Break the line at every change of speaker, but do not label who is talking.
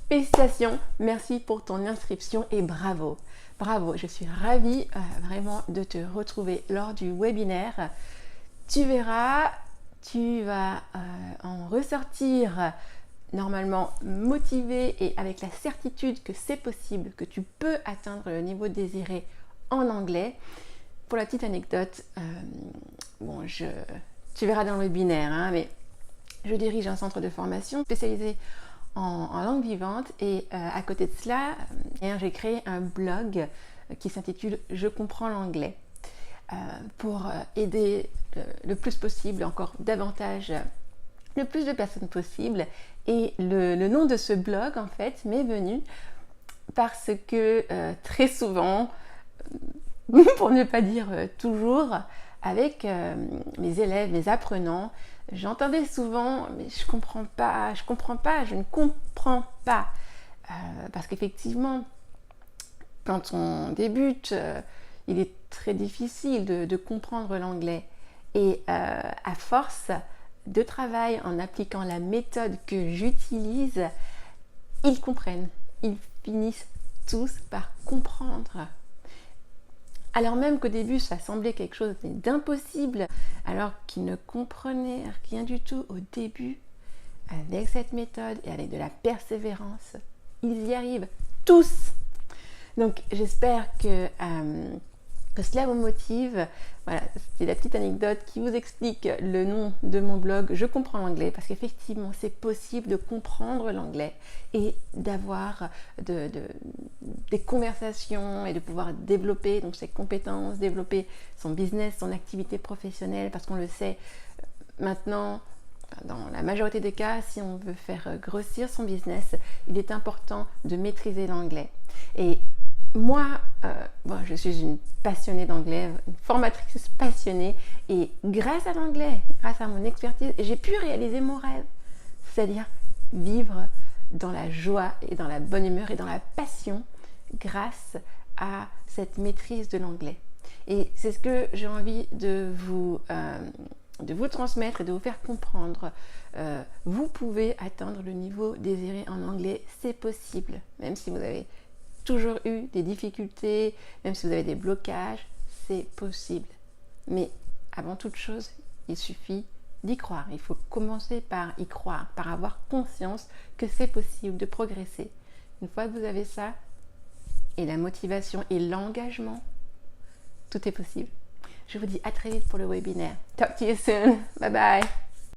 Félicitations, merci pour ton inscription et bravo. Bravo, je suis ravie vraiment de te retrouver lors du webinaire. Tu verras, tu vas en ressortir normalement motivé et avec la certitude que c'est possible, que tu peux atteindre le niveau désiré en anglais. Pour la petite anecdote, tu verras dans le webinaire, mais je dirige un centre de formation spécialisé en langue vivante et à côté de cela, j'ai créé un blog qui s'intitule « Je comprends l'anglais » pour aider le plus possible, encore davantage, le plus de personnes possible. Et le nom de ce blog, en fait, m'est venu parce que très souvent, pour ne pas dire toujours, avec mes élèves, mes apprenants, j'entendais souvent « mais je ne comprends pas, je ne comprends pas ». Parce qu'effectivement, quand on débute, il est très difficile de comprendre l'anglais. Et à force de travail, en appliquant la méthode que j'utilise, ils comprennent, ils finissent tous par comprendre. Alors même qu'au début, ça semblait quelque chose d'impossible, alors qu'ils ne comprenaient rien du tout au début, avec cette méthode et avec de la persévérance, ils y arrivent tous. Donc j'espère que cela vous motive. Voilà, c'est la petite anecdote qui vous explique le nom de mon blog « Je comprends l'anglais » parce qu'effectivement, c'est possible de comprendre l'anglais et d'avoir des conversations et de pouvoir développer donc ses compétences, développer son business, son activité professionnelle parce qu'on le sait maintenant, dans la majorité des cas, si on veut faire grossir son business, il est important de maîtriser l'anglais. Et moi, je suis une passionnée d'anglais, une formatrice passionnée et grâce à l'anglais, grâce à mon expertise, j'ai pu réaliser mon rêve, c'est-à-dire vivre dans la joie et dans la bonne humeur et dans la passion grâce à cette maîtrise de l'anglais. Et c'est ce que j'ai envie de vous transmettre et de vous faire comprendre. Vous pouvez atteindre le niveau désiré en anglais, c'est possible, même si vous avez toujours eu des difficultés, même si vous avez des blocages, c'est possible. Mais avant toute chose, il suffit d'y croire. Il faut commencer par y croire, par avoir conscience que c'est possible de progresser. Une fois que vous avez ça, et la motivation et l'engagement, tout est possible. Je vous dis à très vite pour le webinaire. Talk to you soon. Bye bye.